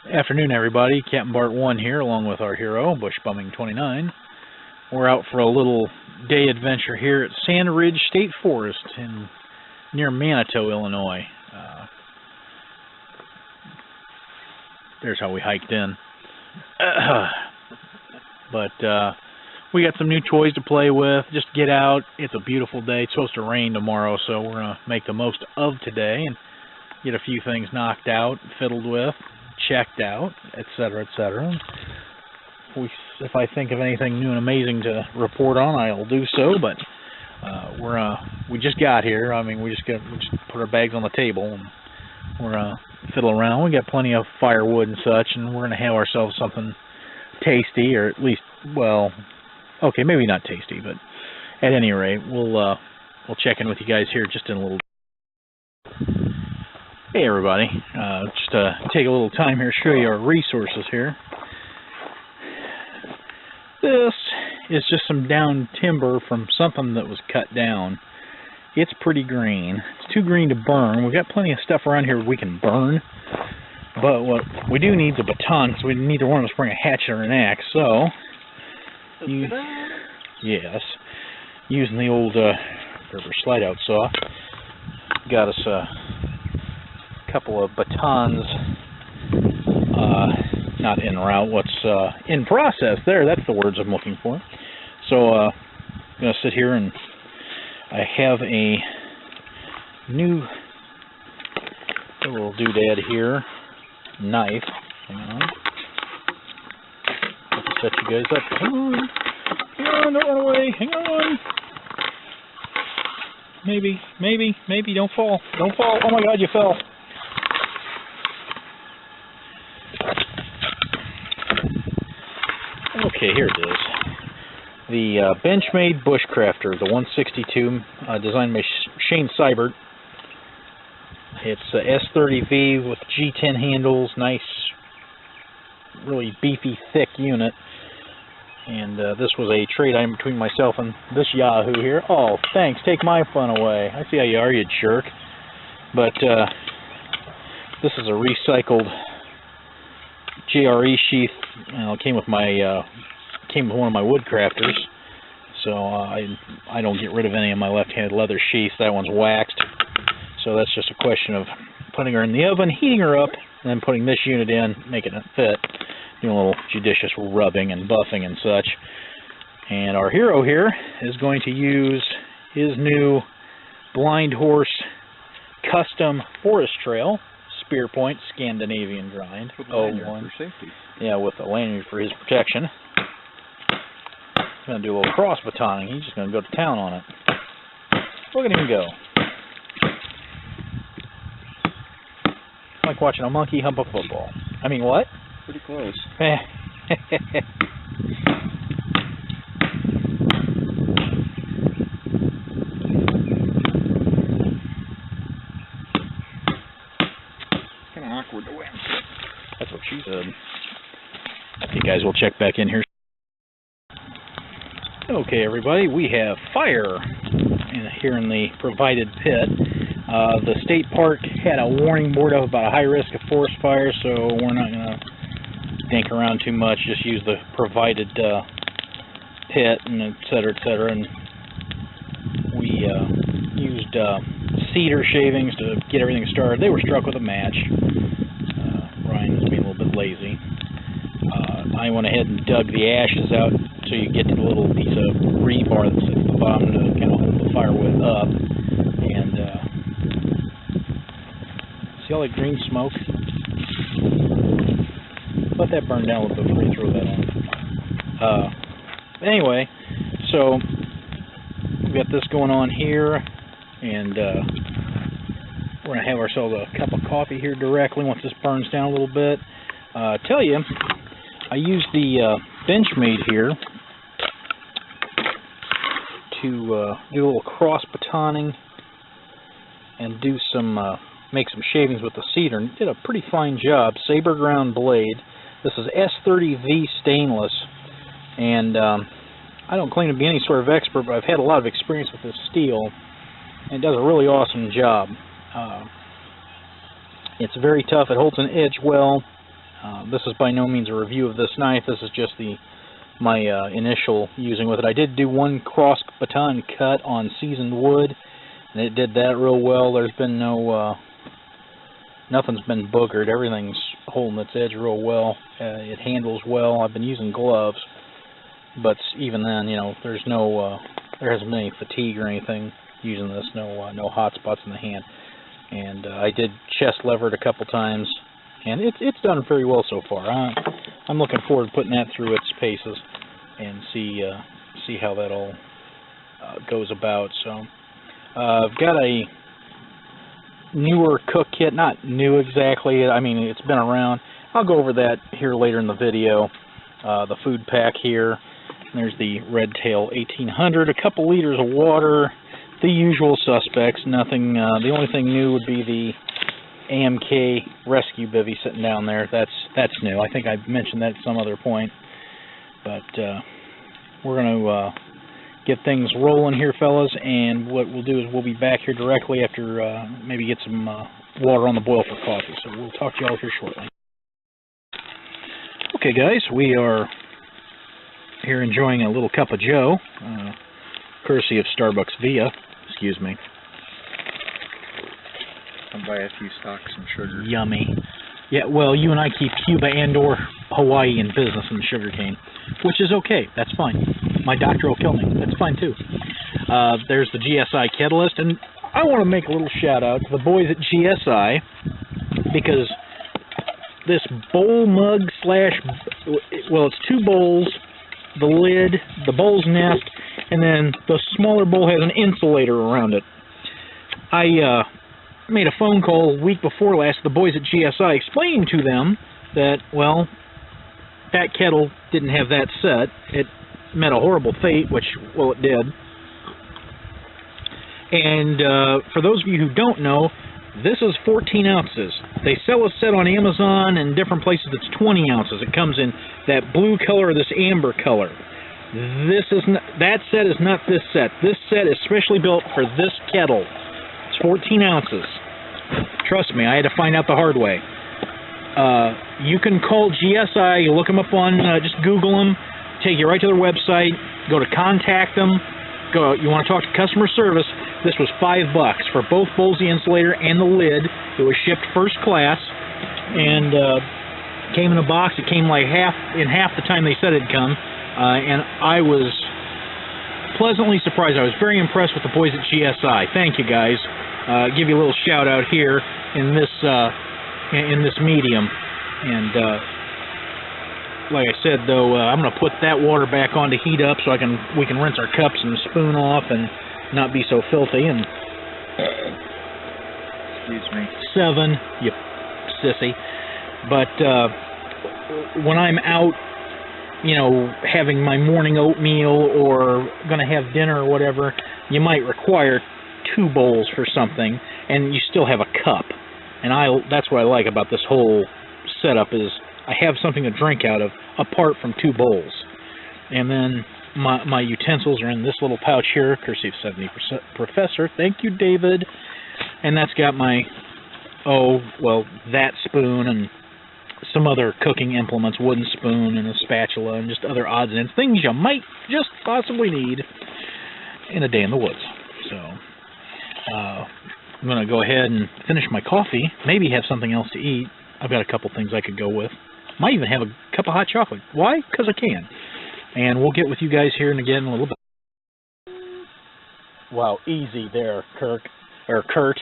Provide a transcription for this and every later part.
Afternoon, everybody. Captain Bart 1 here, along with our hero, Bush Bumming 29. We're out for a little day adventure here at Sand Ridge State Forest near Manitou, Illinois. There's how we hiked in. But we got some new toys to play with. Just get out. It's a beautiful day. It's supposed to rain tomorrow, so we're going to make the most of today and get a few things knocked out, fiddled with, checked out, etc., etc. If I think of anything new and amazing to report on, I'll do so. But we just got here. I mean, we just put our bags on the table and we're fiddle around. We got plenty of firewood and such, and we're gonna have ourselves something tasty, or at least, well, okay, maybe not tasty, but at any rate, we'll check in with you guys here just in a little. Hey everybody, just take a little time here to show you our resources here. This is just some down timber from something that was cut down. It's pretty green. It's too green to burn. We've got plenty of stuff around here we can burn, but what we do need is a baton, because we neither one of us bring a hatchet or an axe. So, yes, using the old Gerber slide-out saw, got us a couple of batons, not en route, what's in process there, that's the words I'm looking for. So I'm going to sit here, and I have a new little doodad here, knife. Hang on. Let's set you guys up. Hang on, don't run away, hang on. Maybe, don't fall, oh my god, you fell. Okay, here it is. The Benchmade Bushcrafter, the 162, designed by Shane Seibert. It's S30V with G10 handles, nice, really beefy, thick unit. And this was a trade item between myself and this yahoo here. Oh, thanks, take my fun away. I see how you are, you jerk. But this is a recycled JRE sheath. It came with one of my wood crafters, so I don't get rid of any of my left-handed leather sheaths. That one's waxed, so that's just a question of putting her in the oven, heating her up, and then putting this unit in, making it fit, doing a little judicious rubbing and buffing and such. And our hero here is going to use his new Blind Horse custom forest trail, Spear Point Scandinavian grind. With for safety. Yeah, with a lanyard for his protection. He's going to do a little cross batoning. He's just going to go to town on it. Look at him go. Like watching a monkey hump a football. I mean, what? Pretty close. Kind of awkward to win. That's what she said. Okay, guys, we'll check back in here. Okay, everybody, we have fire here in the provided pit. The state park had a warning board up about a high risk of forest fire, so we're not going to dink around too much. Just use the provided pit and etc., etc. And we used cedar shavings to get everything started. They were struck with a match. Ryan was being a little bit lazy. I went ahead and dug the ashes out so you get to the little piece of rebar that sits at the bottom to kind of hold the firewood up. And see all that green smoke? Let that burn down a little bit before you throw that on. Anyway, so we've got this going on here, and we're going to have ourselves a cup of coffee here directly once this burns down a little bit. Tell you, I used the Benchmade here to do a little cross batoning and do some make some shavings with the cedar, and did a pretty fine job. Saber ground blade. This is S30V stainless, and I don't claim to be any sort of expert, but I've had a lot of experience with this steel, and it does a really awesome job. It's very tough. It holds an edge well. This is by no means a review of this knife. This is just my initial using with it. I did do one cross baton cut on seasoned wood, and it did that real well. There's been nothing's been boogered. Everything's holding its edge real well. It handles well. I've been using gloves, but even then, you know, there hasn't been any fatigue or anything using this. No hot spots in the hand. And I did chest lever it a couple times, and it's done very well so far. I'm looking forward to putting that through its paces and see how that all goes about. So I've got a newer cook kit, not new exactly. I mean, it's been around. I'll go over that here later in the video. The food pack here. There's the Red Tail 1800, a couple liters of water. The usual suspects, nothing, the only thing new would be the AMK rescue bivvy sitting down there. That's new. I think I mentioned that at some other point. But we're going to get things rolling here, fellas, and what we'll do is we'll be back here directly after maybe get some water on the boil for coffee. So we'll talk to y'all here shortly. Okay, guys, we are here enjoying a little cup of joe, courtesy of Starbucks Via. Excuse me. Come buy a few stocks and sugar. Yummy. Yeah, well, you and I keep Cuba and/or Hawaii in business in the sugarcane, which is okay. That's fine. My doctor will kill me. That's fine too. There's the GSI Catalyst, and I want to make a little shout out to the boys at GSI because this bowl mug slash, well, it's two bowls, the lid, the bowl's nest, and then the smaller bowl has an insulator around it. I made a phone call a week before last to the boys at GSI explaining to them that, well, that kettle didn't have that set. It met a horrible fate, which, well, it did. And for those of you who don't know, this is 14 ounces. They sell a set on Amazon and different places that's 20 ounces. It comes in that blue color or this amber color. That set is not this set. This set is specially built for this kettle. It's 14 ounces. Trust me, I had to find out the hard way. You can call GSI, you look them up on, just Google them, take you right to their website, go to contact them, you want to talk to customer service. This was $5 for both bowls, the insulator, and the lid. It was shipped first class, and came in a box. It came like half the time they said it'd come, and I was pleasantly surprised. I was very impressed with the boys at GSI. Thank you, guys. Give you a little shout out here in this medium, and like I said, though, I'm going to put that water back on to heat up so we can rinse our cups and spoon off and not be so filthy. And excuse me. 7, you sissy. But when I'm out, you know, having my morning oatmeal or going to have dinner or whatever, you might require 2 bowls for something, and you still have a cup. And that's what I like about this whole setup is I have something to drink out of apart from 2 bowls. And then my utensils are in this little pouch here, courtesy of 70% Professor. Thank you, David. And that's got my, that spoon and some other cooking implements, wooden spoon and a spatula and just other odds and ends, things you might just possibly need in a day in the woods. So I'm going to go ahead and finish my coffee, maybe have something else to eat. I've got a couple things I could go with. Might even have a cup of hot chocolate. Why? Because I can. And we'll get with you guys here and again in a little bit. Wow, easy there, Kurt.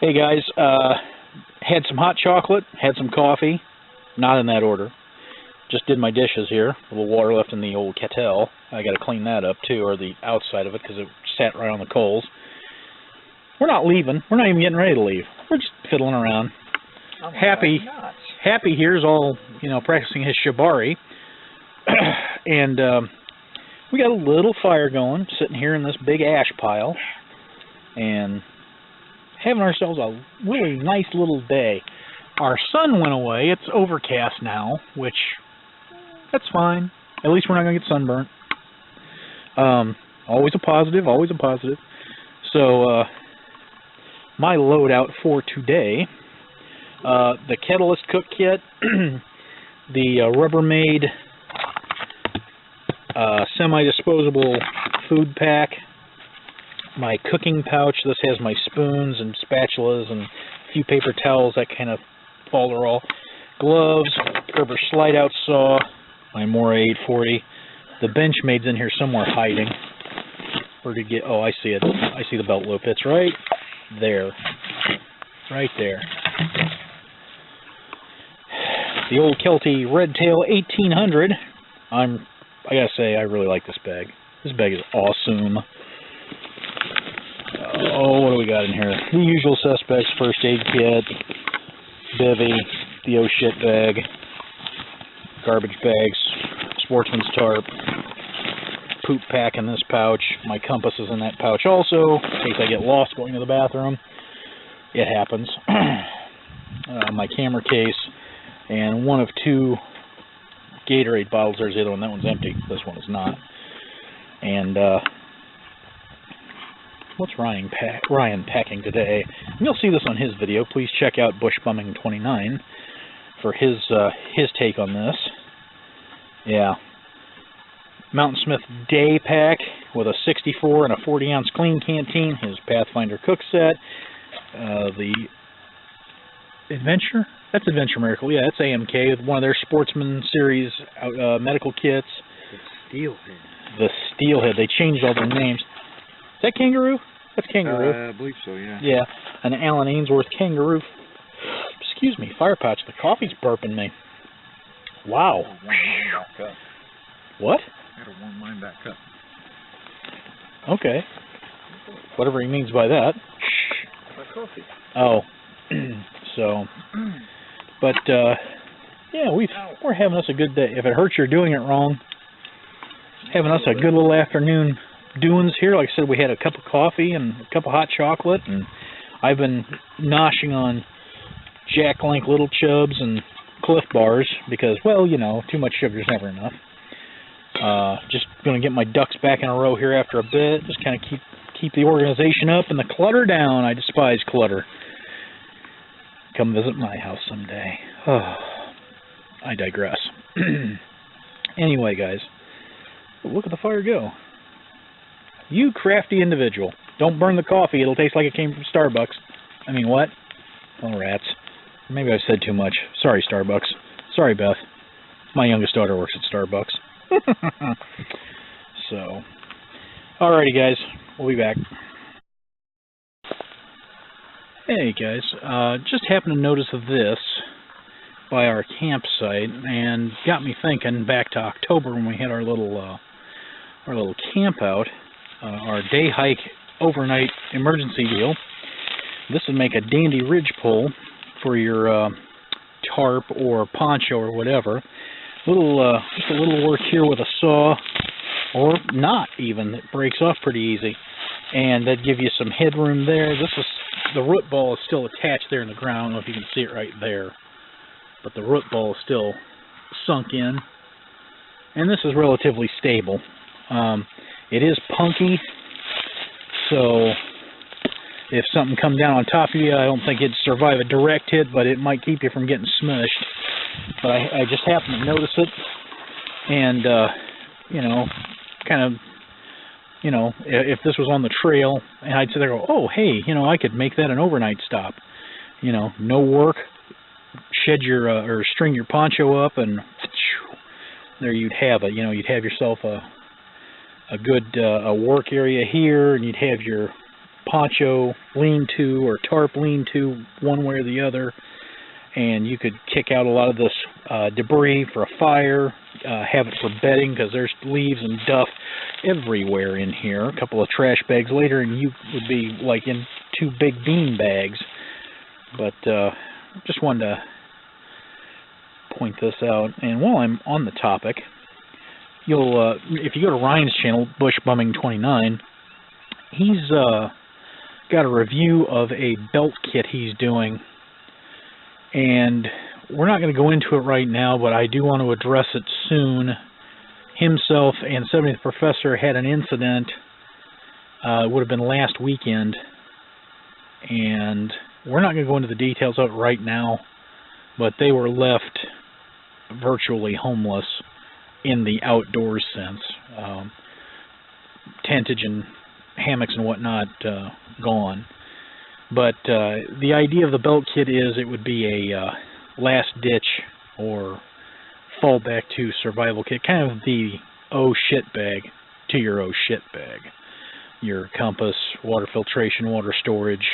Hey guys, had some hot chocolate, had some coffee, not in that order. Just did my dishes here. A little water left in the old kettle. I got to clean that up too, or the outside of it, because it sat right on the coals. We're not leaving. We're not even getting ready to leave. We're just fiddling around. Oh, Happy here's all, you know, practicing his shibari. And we got a little fire going, sitting here in this big ash pile, and having ourselves a really nice little day. Our sun went away. It's overcast now, which, that's fine. At least we're not going to get sunburnt. Always a positive, always a positive. So, my loadout for today The Kettleless Cook Kit, the Rubbermaid semi-disposable food pack, my cooking pouch. This has my spoons and spatulas and a few paper towels, that kind of folderol. Gloves, Gerber slide-out saw, my Mora 840. The Benchmaid's in here somewhere hiding. Where did it get? Oh, I see it. I see the belt loop. It's right there. Right there. The old Kelty Redtail 1800. I gotta say, I really like this bag. This bag is awesome. Oh, what do we got in here? The usual suspects: first aid kit, bivvy, the oh shit bag, garbage bags, sportsman's tarp, poop pack in this pouch. My compass is in that pouch also, in case I get lost going to the bathroom. It happens. My camera case, and one of 2 Gatorade bottles. There's the other one. That one's empty. This one is not. And what's Ryan packing today? And you'll see this on his video. Please check out Bushbumming29 for his take on this. Yeah. Mountain Smith Day Pack with a 64 and a 40-ounce clean canteen. His Pathfinder cook set. The Adventure? That's Adventure Miracle. Yeah, that's AMK with one of their Sportsman Series medical kits. The Steelhead. The Steelhead. They changed all their names. Is that Kangaroo? That's Kangaroo. I believe so, yeah. Yeah, an Alan Ainsworth Kangaroo. Excuse me, fire pouch. The coffee's burping me. Wow. Warm mine back up. What? Gotta warm mine back up. Okay. Whatever he means by that. My coffee. Oh. So, but yeah, we're having us a good day. If it hurts, you're doing it wrong. Having us a good little afternoon doings here. Like I said, we had a cup of coffee and a cup of hot chocolate, and I've been noshing on Jack Link Little Chubs and Cliff Bars because, well, you know, too much sugar is never enough. Just going to get my ducks back in a row here after a bit. Just kind of keep the organization up and the clutter down. I despise clutter. Come visit my house someday. Oh, I digress. Anyway, guys, look at the fire go. You crafty individual. Don't burn the coffee. It'll taste like it came from Starbucks. I mean, what? Oh, rats. Maybe I've said too much. Sorry, Starbucks. Sorry, Beth. My youngest daughter works at Starbucks. So, alrighty, guys. We'll be back. Hey guys, just happened to notice this by our campsite, and got me thinking back to October when we had our little camp out, our day hike overnight emergency deal. This would make a dandy ridge pole for your tarp or poncho or whatever. Just a little work here with a saw, or not even. It breaks off pretty easy, and that'd give you some headroom there. The root ball is still attached there in the ground. I don't know if you can see it right there. But the root ball is still sunk in. And this is relatively stable. It is punky. So if something come down on top of you, I don't think it'd survive a direct hit, but it might keep you from getting smushed. But I just happened to notice it. And, you know, kind of... You know, if this was on the trail, and I'd sit there and go, oh, hey, you know, I could make that an overnight stop. You know, no work, shed your, or string your poncho up, and there you'd have it. You know, you'd have yourself a good work area here, and you'd have your poncho lean-to or tarp lean-to one way or the other, and you could kick out a lot of this debris for a fire, have it for bedding, because there's leaves and duff everywhere in here. A couple of trash bags later, and you would be like in 2 big bean bags. But just wanted to point this out. And while I'm on the topic, you'll if you go to Ryan's channel, Bushbumming29, he's got a review of a belt kit he's doing. And we're not going to go into it right now, but I do want to address it soon. Himself and 70th Professor had an incident. It would have been last weekend. And we're not going to go into the details of it right now. but they were left virtually homeless in the outdoors sense. Tentage and hammocks and whatnot gone. But the idea of the belt kit is it would be a last ditch or fallback to survival kit, kind of the oh shit bag to your oh shit bag. Your compass, water filtration, water storage,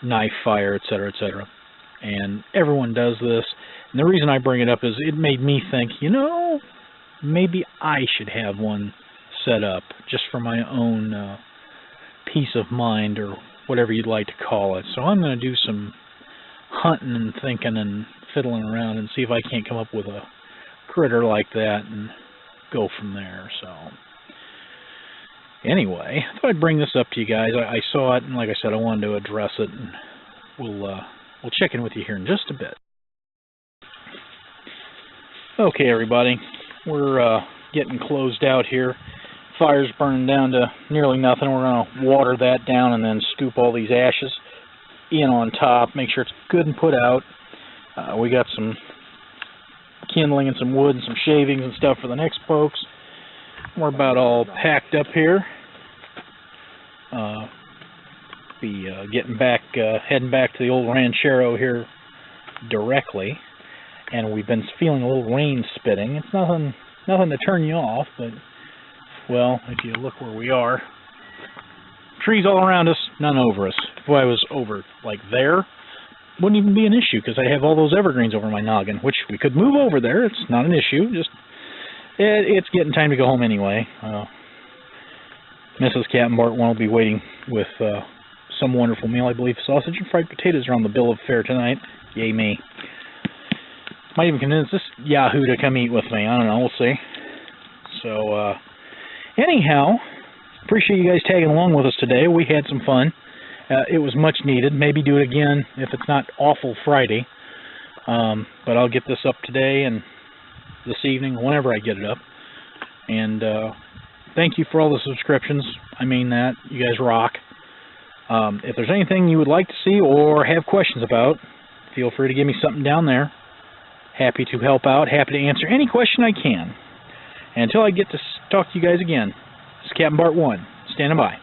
knife fire, etc., etc. And everyone does this. And the reason I bring it up is it made me think, you know, maybe I should have one set up just for my own peace of mind, or whatever you'd like to call it. So I'm going to do some hunting and thinking and fiddling around and see if I can't come up with a critter like that and go from there. So anyway, I thought I'd bring this up to you guys. I saw it, and like I said, I wanted to address it, and we'll check in with you here in just a bit. Okay, everybody, we're getting closed out here. Fire's burning down to nearly nothing. We're going to water that down and then scoop all these ashes in on top, make sure it's good and put out. We got some kindling and some wood and some shavings and stuff for the next folks. We're about all packed up here. Be getting back, heading back to the old ranchero here directly, and we've been feeling a little rain spitting. It's nothing to turn you off, but well, if you look where we are, trees all around us, none over us. If I was over like there, wouldn't even be an issue because I have all those evergreens over my noggin, which we could move over there. It's not an issue. Just it's getting time to go home anyway. Mrs. Captain Bart will be waiting with some wonderful meal. I believe sausage and fried potatoes are on the bill of fare tonight. Yay me. Might even convince this yahoo to come eat with me. I don't know. We'll see. So, anyhow, appreciate you guys tagging along with us today. We had some fun. It was much needed. Maybe do it again if it's not awful Friday. But I'll get this up today and this evening, whenever I get it up. And thank you for all the subscriptions. I mean that. You guys rock. If there's anything you would like to see or have questions about, feel free to give me something down there. Happy to help out. Happy to answer any question I can. And until I get to talk to you guys again, this is Captain Bart 1, standing by.